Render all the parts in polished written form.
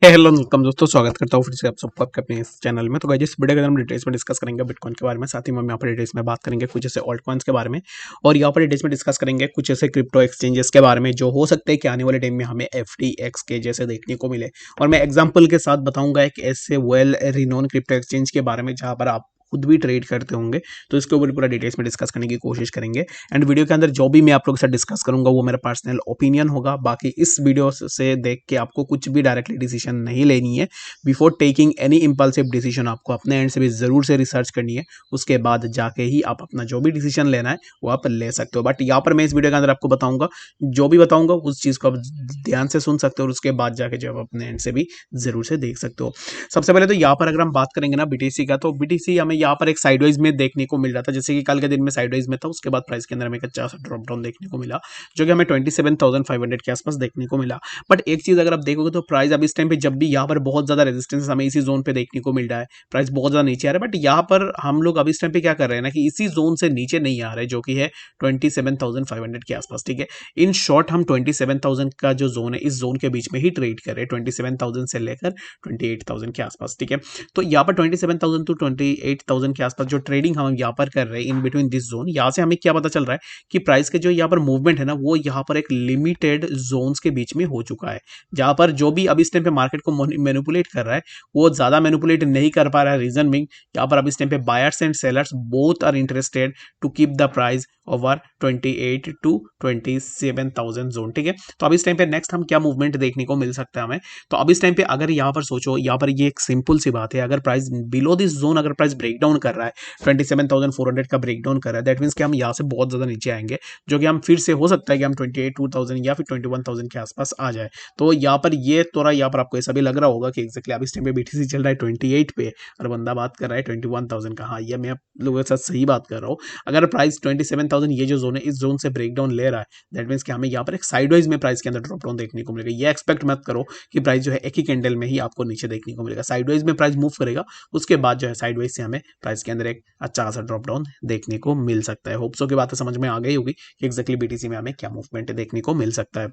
Hello welcome दोस्तों, स्वागत करता हूँ फिर से आप सबको आपके अपने इस चैनल में। तो गाइस इस वीडियो के अंदर हम डिटेल्स में डिस्कस करेंगे बिटकॉइन के बारे में। साथ ही में हम यहाँ पर डिटेल्स में बात करेंगे कुछ ऐसे ऑल्ट कॉइन्स के बारे में, और यहाँ पर डिटेल्स में डिस्कस करेंगे कुछ ऐसे क्रिप्टो एक्सचेंजेस के बारे में जो हो सकते हैं कि आने वाले टाइम में हमें FTX के जैसे देखने को मिले। और मैं एग्जाम्पल के साथ बताऊंगा एक ऐसे वेल रिनोन क्रिप्टो एक्सचेंज के बारे में जहाँ पर आप खुद भी ट्रेड करते होंगे, तो इसके ऊपर पूरा डिटेल्स में डिस्कस करने की कोशिश करेंगे। एंड वीडियो के अंदर जो भी मैं आप लोगों के साथ डिस्कस करूंगा वो मेरा पर्सनल ओपिनियन होगा। बाकी इस वीडियो से देख के आपको कुछ भी डायरेक्टली डिसीजन नहीं लेनी है। Before taking any impulsive decision आपको अपने एंड से भी जरूर से रिसर्च करनी है, उसके बाद जाके ही आप अपना जो भी डिसीजन लेना है वो आप ले सकते हो। बट यहाँ पर मैं इस वीडियो के अंदर आपको बताऊंगा, जो भी बताऊंगा उस चीज को आप ध्यान से सुन सकते हो, और उसके बाद जाके जो आप अपने एंड से भी जरूर से देख सकते हो। सबसे पहले तो यहाँ पर अगर हम बात करेंगे ना BTC का, तो BTC हमें यहाँ पर एक साइडवाइज में देखने को मिल रहा था, जैसे कि कल के दिन में साइडवाइज में था, उसके बाद प्राइस के अंदर हमें एक अच्छा सा ड्रॉप डाउन देखने को मिला, जो कि हमें 27,500 के आसपास देखने को मिला। बट एक चीज अगर आप देखोगे तो प्राइस अब इस टाइम पे जब भी यहाँ पर बहुत ज्यादा रेजिस्टेंस हमें इसी जोन पे देखने को मिल रहा है, प्राइस बहुत ज्यादा नीचे आ रहा है। बट यहाँ पर हम लोग अब इस टाइम पे क्या कर रहे हैं ना कि इसी जोन से नीचे नहीं आ रहे, जो कि है 27,500 के आसपास। ठीक है, इन शॉर्ट हम 27,000 का जो जोन है इस जोन के बीच में ही ट्रेड कर रहे हैं, 27,000 से लेकर 28,000 के आसपास। ठीक है, तो यहाँ पर 27,000 टू 28,000 के आसपास जो ट्रेडिंग हम यहाँ पर कर रहे हैं इन बिटवीन दिस जोन, यहाँ से हमें क्या पता चल रहा है कि प्राइस के जो यहाँ पर मूवमेंट है ना वो यहाँ पर एक लिमिटेड जोन्स के बीच में हो चुका है, जहाँ पर जो भी अब इस टाइम पे मार्केट को मैनिपुलेट कर रहा है वो ज्यादा मैनिपुलेट नहीं कर पा रहा है। रीजन बिंग यहाँ पर अब इस टाइम पे buyers and sellers both are interested to keep the price over 28 to 27,000 zone. ठीक है, तो अब इस टाइम पे नेक्स्ट हम क्या मूवमेंट देखने को मिल सकता है हमें। तो अब इस टाइम पे अगर यहाँ पर सोचो, यहाँ पर ये एक सिंपल सी बात है, अगर प्राइस बिलो दिस जोन अगर प्राइस ब्रेक डाउन कर रहा है 27,400 का ब्रेक डाउन कर रहा है, दैट मीन्स कि हम यहाँ से बहुत ज्यादा नीचे आएंगे, जो कि हम फिर से हो सकता है कि हम 28,000 या फिर 21,000 के आसपास आ जाए। तो यहाँ पर ये थोड़ा यहाँ पर आपको ऐसा भी लग रहा होगा कि एक्जैक्टली अब इस टाइम पे BTC चल रहा है 28 पे और बंदा बात कर रहा है 21,000 का। हाँ, ये मैं आप लोगों के साथ सही बात कर रहा हूँ। अगर प्राइस 27,000 ये जो जोन है इस जोन से ब्रेक डाउन ले रहा है, दैट मीन्स कि हमें यहाँ पर एक साइडवाइज में प्राइस के अंदर ड्रॉप डाउन देखने को मिलेगा। ये एक्सपेक्ट मत करो कि प्राइस जो है एक ही कैंडल में ही आपको नीचे देखने को मिलेगा, साइडवाइज में प्राइस मूव करेगा, उसके बाद जो है साइडवाइज से हमें प्राइस के अंदर एक अच्छा खासा ड्रॉप डाउन देखने को मिल सकता है। होप्सो की बात समझ में आ गई होगी कि एक्जैक्टली BTC में हमें क्या मूवमेंट देखने को मिल सकता है।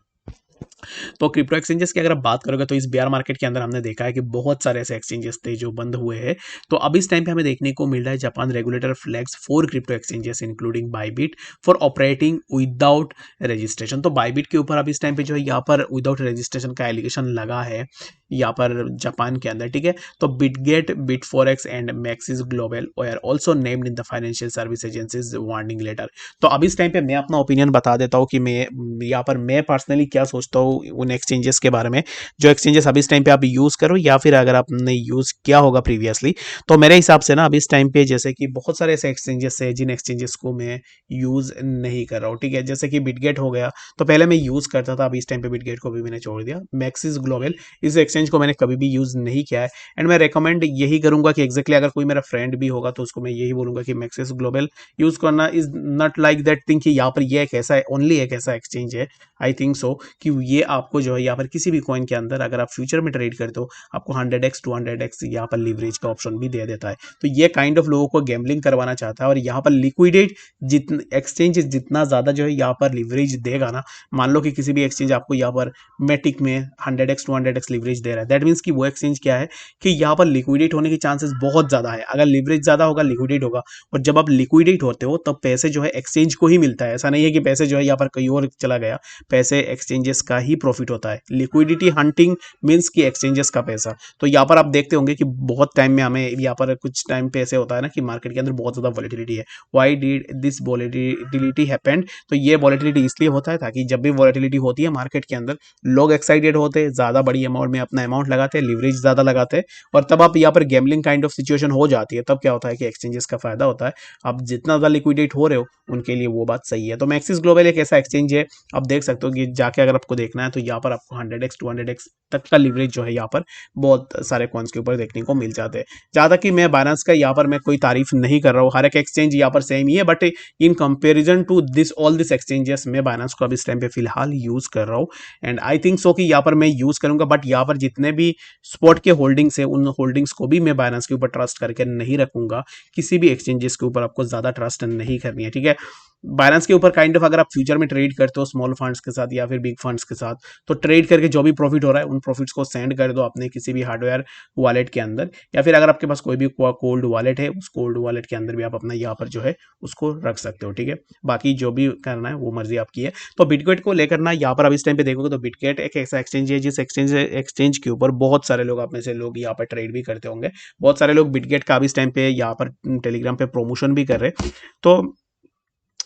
तो क्रिप्टो एक्सचेंजेस की अगर आप बात करोगे तो इस बेयर मार्केट के अंदर हमने देखा है कि बहुत सारे ऐसे एक्सचेंजेस थे जो बंद हुए हैं। तो अब इस टाइम पे हमें देखने को मिल रहा है Japan regulator flags 4 crypto exchanges including Bybit for operating without registration. तो बाइबिट के ऊपर अब इस टाइम पे जो है यहाँ पर विदाउट रजिस्ट्रेशन का एलिगेशन लगा है यहाँ पर जापान के अंदर। ठीक है, तो Bitget, Bitforex and Maxis Global are also named in the financial service agencies warning letter. तो अब इस टाइम पे मैं अपना ओपिनियन बता देता हूँ कि मैं यहाँ पर मैं पर्सनली क्या सोचता हूँ उन एक्सचेंजेस के बारे में, जो एक्सचेंजेस अभी इस टाइम पे आप यूज करो या फिर अगर आपने यूज किया होगा प्रीवियसली। तो मेरे हिसाब से ना अभी इस टाइम पे जैसे कि बहुत सारे ऐसे एक्सचेंजेस है जिन एक्सचेंजेस को मैं यूज नहीं कर रहा हूँ। ठीक है, जैसे कि बिटगेट हो गया, तो पहले मैं यूज करता था, अभी इस टाइम पे बिटगेट को भी मैंने छोड़ दिया। मैक्सिस ग्लोबल, इस एक्सचेंज को मैंने कभी भी यूज नहीं किया है, एंड मैं रेकमेंड यही करूंगा कि एक्जैक्टली अगर कोई मेरा फ्रेंड भी होगा तो उसको मैं यही बोलूंगा कि मैक्सिस ग्लोबल यूज करना is not like that thing कि यहाँ पर ये एक ऐसा ओनली एक ऐसा एक्सचेंज है। आई थिंक सो कि ये आपको जो है यहाँ पर किसी भी कॉइन के अंदर अगर आप फ्यूचर में ट्रेड करते हो आपको 100x 200x यहाँ पर लीवरेज का ऑप्शन भी दे देता है। तो ये काइंड ऑफ लोगों को गैम्बलिंग करवाना चाहता है, और यहाँ पर लिक्विडेट जितना एक्सचेंज जितना ज्यादा जो है यहाँ पर लीवरेज देगा ना, मान लो कि किसी भी एक्सचेंज आपको यहाँ पर मेटिक में 100x 200x लीवरेज दे रहा है, दैट मीन्स कि वो एक्सचेंज क्या है कि यहाँ पर लिक्विडेट होने के चांसेस बहुत ज्यादा है। अगर लीवरेज ज्यादा होगा लिक्विडेट होगा, और जब आप लिक्विडेट होते हो तब पैसे जो है एक्सचेंज को ही मिलता है। ऐसा नहीं है कि पैसे जो है यहाँ पर कहीं और चला गया, पैसे एक्सचेंजेस का ही प्रॉफिट होता है। लिक्विडिटी हंटिंग मींस कि एक्सचेंजेस का पैसा। तो यहाँ पर आप देखते होंगे कि बहुत टाइम में हमें यहाँ पर कुछ टाइम पे ऐसे होता है ना कि मार्केट के अंदर बहुत ज्यादा वॉलेटिलिटी है। Why did this volatility happened? तो ये वॉलेटिलिटी इसलिए होता है ताकि जब भी वॉलेटिलिटी होती है मार्केट के अंदर लोग एक्साइटेड होते हैं, ज्यादा बड़ी अमाउंट में अपना अमाउंट लगाते हैं, लिवरेज ज्यादा लगाते हैं, और तब आप यहाँ पर गैम्बलिंग काइंड ऑफ सिचुएशन हो जाती है। तब क्या होता है कि एक्सचेंजेस का फायदा होता है, आप जितना ज्यादा लिक्विडेट हो रहे हो उनके लिए वो बात सही है। तो मैक्सिस ग्लोबल एक ऐसा एक्सचेंज है, आप देख सकते हो कि जाके अगर आपको देखना है तो यहाँ पर आपको 100x 200x तक का लिवरेज जो है यहाँ पर बहुत सारे कॉइन्स के ऊपर देखने को मिल जाते हैं। जहाँ तक कि मैं बाइनेंस का यहाँ पर मैं कोई तारीफ नहीं कर रहा हूँ, हर एक एक्सचेंज यहाँ पर सेम ही है, but in comparison to this all this exchanges मैं बाइनेंस को अब इस टाइम पे फिलहाल यूज कर रहा हूँ, एंड आई थिंक सो कि यहाँ पर मैं यूज करूंगा। बट यहाँ पर जितने भी स्पॉट के होल्डिंग्स है उन होल्डिंग्स को भी मैं बाइनेंस के ऊपर ट्रस्ट करके नहीं रखूंगा, किसी भी एक्सचेंजेस के ऊपर आपको ज्यादा ट्रस्ट नहीं करनी है। ठीक है, बाइनेंस के ऊपर काइंड ऑफ अगर आप फ्यूचर में ट्रेड करते हो स्मॉल फंड्स के साथ या फिर बिग फंड्स के साथ, तो ट्रेड करके जो भी प्रॉफिट हो रहा है उन प्रॉफिट्स को सेंड कर दो अपने किसी भी हार्डवेयर वॉलेट के अंदर, या फिर अगर आपके पास कोई भी कोल्ड वॉलेट है उस कोल्ड वॉलेट के अंदर भी आप अपना यहाँ पर जो है उसको रख सकते हो, ठीक है। बाकी जो भी करना है वो मर्जी आपकी है। तो बिटगेट को लेकर ना यहाँ पर अब इस टाइम पे देखोगे तो बिटगेट एक ऐसा एक्सचेंज है जिस एक्सचेंज के ऊपर बहुत सारे लोग, आप में से लोग यहाँ पर ट्रेड भी करते होंगे। बहुत सारे लोग बिटगेट का भी इस टाइम पे यहाँ पर टेलीग्राम पे प्रमोशन भी कर रहे हैं। तो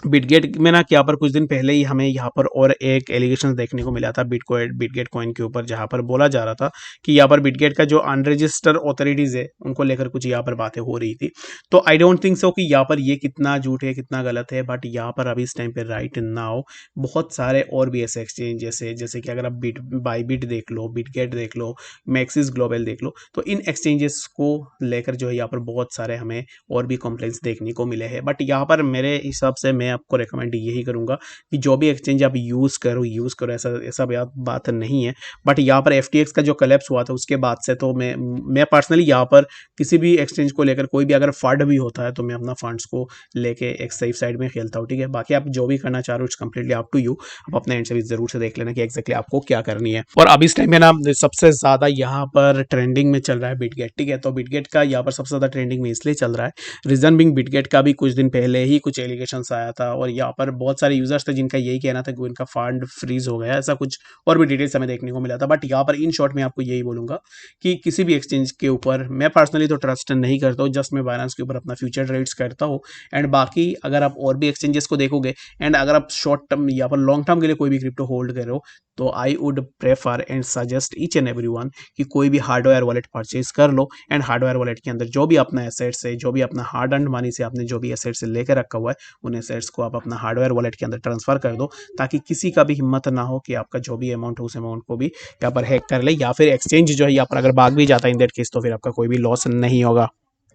बिटगेट में ना क्या पर कुछ दिन पहले ही हमें यहाँ पर और एक एलिगेशन देखने को मिला था बिटगेट कॉइन के ऊपर, जहाँ पर बोला जा रहा था कि यहाँ पर बिटगेट का जो अनरजिस्टर्ड ऑथोरिटीज है उनको लेकर कुछ यहाँ पर बातें हो रही थी। तो आई डोंट थिंक सो कि यहाँ पर ये कितना झूठ है कितना गलत है, बट यहाँ पर अभी इस टाइम पे राइट नाउ बहुत सारे और भी ऐसे एक्सचेंज जैसे कि अगर आप बाईबिट देख लो, बिटगेट देख लो, मैक्सिस ग्लोबल देख लो, तो इन एक्सचेंजेस को लेकर जो है यहाँ पर बहुत सारे हमें और भी कंप्लेंट्स देखने को मिले हैं। बट यहाँ पर मेरे हिसाब से मैं आपको रेकमेंड यही करूंगा कि जो भी एक्सचेंज आप यूज़ करो, ऐसा ऐसा बात नहीं है। बट यहाँ पर FTX का जो कलेप्स हुआ था उसके बाद से तो मैं पर्सनली यहाँ पर किसी भी एक्सचेंज को लेकर कोई भी अगर फंड भी होता है तो मैं अपना फंड्स को लेके एक सेफ साइड में खेलता हूँ, ठीक है। बाकी आप जो भी करना चाह रहे हो it's completely up to you. आप अपने एंड से भी जरूर से देख लेना कि एक्जैक्टली आपको क्या करनी है। और अभी इस टाइम में ना सबसे ज्यादा यहाँ पर ट्रेंडिंग में चल रहा है बिटगेट, ठीक है। तो बिटगेट का यहाँ पर सबसे ज्यादा ट्रेंडिंग में इसलिए चल रहा है, रीजन बिंग बिटगेट का भी कुछ दिन पहले ही कुछ एलिगेशंस आया था और यहाँ पर बहुत सारे यूजर्स थे जिनका यही कहना था कि उनका फंड फ्रीज हो गया, ऐसा कुछ और भी डिटेल्स हमें देखने को मिला था। बट यहाँ पर इन शॉर्ट में आपको यही बोलूंगा कि किसी भी एक्सचेंज के ऊपर मैं पर्सनली तो ट्रस्ट नहीं करता हूँ, जस्ट मैं बाइनेंस के ऊपर अपना फ्यूचर ट्रेड्स करता हूँ। एंड बाकी अगर आप और भी एक्सचेंजेस को देखोगे एंड अगर आप शॉर्ट टर्म या पर लॉन्ग टर्म के लिए कोई भी क्रिप्टो होल्ड कर रहे हो, तो I would prefer and suggest each and every one कि कोई भी हार्डवेयर वॉलेट परचेज कर लो। एंड हार्डवेयर वॉलेट के अंदर जो भी अपना एसेट्स है, जो भी अपना हार्ड एंड मनी से आपने जो भी एसेट्स लेकर रखा हुआ है, उन एसेट्स को आप अपना हार्डवेयर वॉलेट के अंदर ट्रांसफर कर दो, ताकि किसी का भी हिम्मत ना हो कि आपका जो भी अमाउंट हो उस अमाउंट को भी यहाँ पर हैक कर ले, या फिर एक्सचेंज जो है यहाँ पर अगर भाग भी जाता है इन दैट केस, तो फिर आपका कोई भी लॉस नहीं होगा।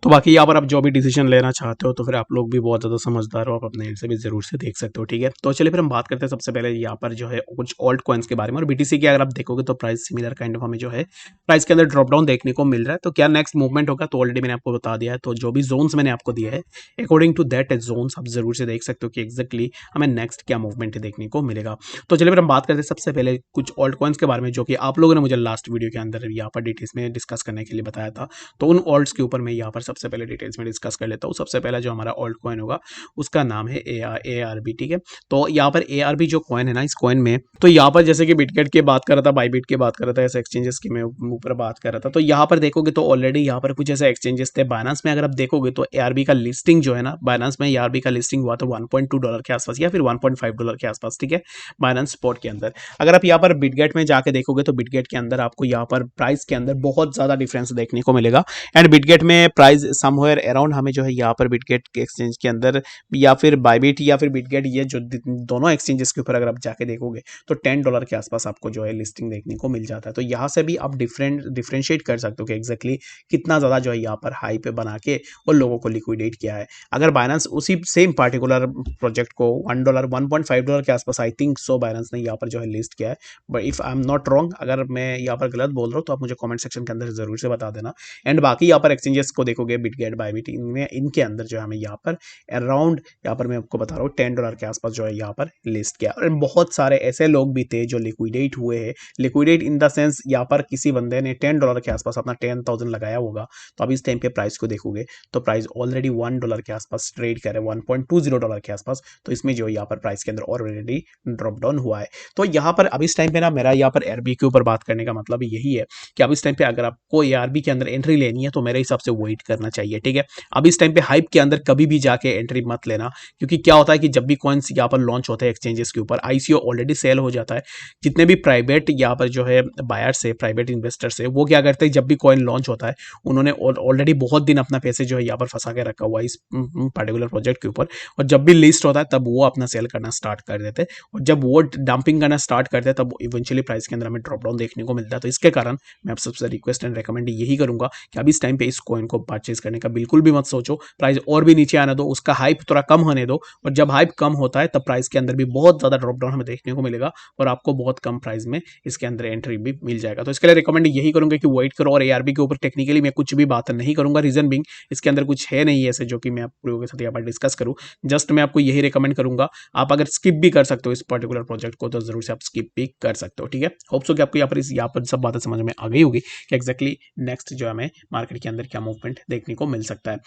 तो बाकी यहाँ पर आप जो भी डिसीजन लेना चाहते हो तो फिर आप लोग भी बहुत ज़्यादा समझदार हो, आप अपने एंड से भी जरूर से देख सकते हो, ठीक है। तो चलिए फिर हम बात करते हैं सबसे पहले यहाँ पर जो है कुछ ऑल्ट कॉइन्स के बारे में। और BTC की अगर आप देखोगे तो प्राइस सिमिलर काइंड ऑफ हमें जो है प्राइस के अंदर ड्रॉप डाउन देखने को मिल रहा है। तो क्या नेक्स्ट मूवमेंट होगा तो ऑलरेडी मैंने आपको बता दिया है। तो जो भी जोन्स मैंने आपको दिया है अकॉर्डिंग टू दैट जोन्स आप जरूर से देख सकते हो कि एक्जैक्टली हमें नेक्स्ट क्या मूवमेंट देखने को मिलेगा। तो चलिए फिर हम बात करते हैं सबसे पहले कुछ ऑल्ट कॉइन्स के बारे में जो कि आप लोगों ने मुझे लास्ट वीडियो के अंदर यहाँ पर डिटेल्स में डिस्कस करने के लिए बताया था। तो उन ऑल्ट्स के ऊपर मैं यहाँ पर सबसे पहले डिटेल्स में डिस्कस कर लेता हूँ। सबसे पहला जो हमारा ऑल्ट कॉइन होगा उसका नाम है ARB, ठीक है। तो यहाँ पर ARB जो कॉइन है ना, इस कॉइन में तो यहाँ पर जैसे कि बिटगेट की बात कर रहा था, बाईबिट की बात कर रहा था, ऐसे एक्सचेंजेस की मैं ऊपर बात कर रहा था। तो यहाँ पर देखोगे तो ऑलरेडी यहाँ पर कुछ ऐसे एक्सचेंजेस थे। बाइनेंस में अगर आप देखोगे तो ARB का लिस्टिंग जो है ना, बाइनेंस में ARB का लिस्टिंग हुआ तो $1.2 के आसपास या फिर $1.5 के आसपास, ठीक है, बाइनेंस स्पॉट के अंदर। अगर आप यहाँ पर बिटगेट में जाके देखोगे तो बिटगेट के अंदर आपको यहाँ पर प्राइस के अंदर बहुत ज्यादा डिफरेंस देखने को मिलेगा। एंड बिटगेट में प्राइस समवेयर अराउंड हमें जो है यहाँ पर बिटगेट के एक्सचेंज के अंदर या फिर बाईबिट या फिर बिटगेट, ये जो दोनों एक्सचेंजेस के ऊपर अगर आप जाके देखोगे तो $10 के आसपास आपको जो है लिस्टिंग देखने को मिल जाता है। तो यहाँ से भी आप डिफरेंशिएट कर सकते हो कि एक्जैक्टली कितना ज़्यादा जो है यहाँ पर हाई पे बना के और लोगों को लिक्विडेट किया है। अगर बाइनेंस उसी सेम पार्टिकुलर प्रोजेक्ट को $1 $1.5 के आसपास आई थिंक सो बाइनेंस ने यहाँ पर जो है लिस्ट किया है, but if I am not wrong, अगर मैं यहाँ पर गलत बोल रहा हूँ तो आप मुझे कॉमेंट सेक्शन के अंदर जरूर से बता देना। एंड बाकी यहाँ पर एक्सचेंजेस को देखोगे बिटगेट बाईबिट, इनमें इनके अंदर जो है हमें यहाँ पर अराउंड, यहाँ पर मैं आपको बता रहा हूँ $10 के आसपास जो है यहाँ पर लिस्ट किया। और बहुत सारे ऐसे लोग भी थे जो लिक्विडेट हुए हैं, लिक्विडेट इन द सेंस यहाँ पर किसी बंदे ने $10 के आसपास अपना 10,000 लगाया होगा। तो अब इस टाइम पे प्राइस को देखोगे तो प्राइस ऑलरेडी $1 के आसपास ट्रेड करे, $1.20 के आसपास। तो इसमें जो यहाँ पर प्राइस के अंदर ऑलरेडी ड्रॉप डाउन हुआ है। तो यहाँ पर अब इस टाइम पे ना मेरा यहाँ पर ARB के ऊपर बात करने का मतलब यही है कि अब इस टाइम पे अगर आपको ARB के अंदर एंट्री लेनी है तो मेरे हिसाब से वेट करना चाहिए, ठीक है। अब इस टाइम पे हाइप के अंदर कभी भी जाके एंट्री मत लेना, क्योंकि क्या होता है कि जब भी कॉइन्स यहाँ पर लॉन्च होते हैं एक्सचेंजेस के ऊपर, ICO ऑलरेडी सेल हो जाता है। जितने भी प्राइवेट यहाँ पर जो है बायर्स है, प्राइवेट इन्वेस्टर्स है, वो क्या करते हैं, जब भी कॉइन लॉन्च होता है उन्होंने ऑलरेडी बहुत दिन अपना पैसे जो है यहाँ पर फंसा के रखा हुआ है इस पर्टिकुलर प्रोजेक्ट के ऊपर, और जब भी लिस्ट होता है तब वो अपना सेल करना स्टार्ट कर देते हैं। और जब वो डंपिंग करना स्टार्ट करते हैं तब इवेंचुअली प्राइस के अंदर हमें ड्रॉप डाउन देखने को मिलता है। तो इसके कारण मैं आप सबसे रिक्वेस्ट एंड रिकमेंड यही करूंगा कि अब इस टाइम पे इस कॉइन को परचेज करने का बिल्कुल भी मत सोचो। प्राइस और भी नीचे आने दो, उसका हाइप थोड़ा कम होने दो, और जब हाइप कम होता है तब प्राइस के अंदर भी बहुत ज़्यादा ड्रॉप डाउन हमें देखने को मिलेगा और आपको बहुत कम प्राइस में इसके अंदर एंट्री भी मिल जाएगा। तो इसके लिए रिकमेंड यही करूंगा कि वेट करो, और एआरबी के ऊपर टेक्निकली मैं कुछ भी बात नहीं करूंगा, रीजन बिंग इसके अंदर कुछ है नहीं ऐसे जो कि मैं आप लोगों के साथ यहाँ पर डिस्कस करूँ। जस्ट मैं आपको यही रिकमेंड करूंगा, आप अगर स्किप भी कर सकते हो इस पर्टिकुलर प्रोजेक्ट को तो जरूर से आप स्किप भी कर सकते हो। ठीक है, होप सो कि आपको यहाँ पर सब बातें समझ में आ गई होगी कि एक्जैक्टली नेक्स्ट जो हमें मार्केट के अंदर क्या मूवमेंट देखने को मिल सकता है।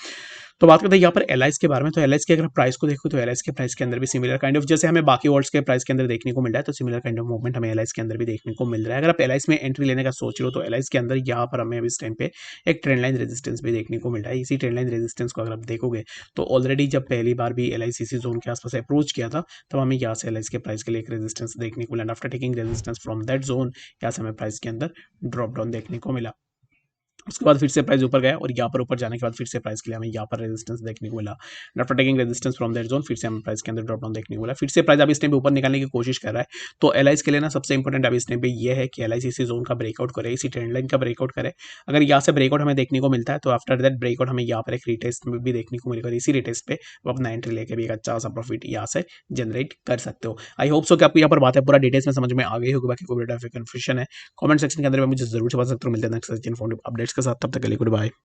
तो बात करते हैं यहाँ पर एलआईस के बारे में। तो एलआईस के अगर प्राइस को देखो तो एलआईस के प्राइस के अंदर भी सिमिलर काइंड ऑफ जैसे हमें बाकी ऑल्ट्स के प्राइस के अंदर देखने को मिल रहा है, तो सिमिलर काइंड ऑफ मूवमेंट हमें एलआईस के अंदर भी देखने को मिल रहा है। अगर आप एलआईस में एंट्री लेने का सोच रहे हो तो एलआईस के अंदर यहाँ पर हमें इस टाइम पे एक ट्रेंड लाइन रेजिस्टेंस भी देखने को मिल रहा है। इसी ट्रेंड लाइन रेजिस्टेंस को अगर आप देखोगे तो ऑलरेडी जब पहली बार भी एलआईसीसी जोन के आसपास अप्रोच किया था तब हमें यहाँ से एलआईस के प्राइस के लिए एक रेजिस्टेंस देखने को मिला। After taking resistance from that zone यहाँ से हमें प्राइस के अंदर ड्रॉप डाउन देखने को मिला। उसके बाद फिर से प्राइस ऊपर गया और यहाँ पर ऊपर जाने के बाद फिर से प्राइस के लिए हमें यहाँ पर रेजिस्टेंस देखने को मिला। After taking resistance from that zone फिर से हमें प्राइस के अंदर ड्रॉप डाउन देखने को मिला। फिर से प्राइस अभी इस टाइम पे ऊपर निकालने की कोशिश कर रहा है। तो एलआईस के लिए ना सबसे इंपॉर्टेंट अभी इस टाइम पे ये है कि एलआईसीसी जोन का ब्रेकआउट करे, इसी ट्रेंड लाइन का ब्रेकआउट करे। अगर यहाँ से ब्रेकआउट हमें देखने को मिलता है तो आफ्टर दैट ब्रेकआउट हमें यहाँ पर एक रिटेस्ट में भी देखने को मिलेगा। इसी रिटेस्ट पे आप अपना एंट्री लेके भी एक अच्छा सा प्रॉफिट यहाँ से जनरेट कर सकते हो। आई होप सो कि आपको यहाँ पर बातें पूरा डिटेल्स में समझ में आ गई होगी। बाकी कोई कंफ्यूजन है कमेंट सेक्शन के अंदर में मुझे जरूर से बता सकते हो। मिलते हैं नेक्स्ट अपडेट्स के साथ, तब तक के लिए गुड बाय।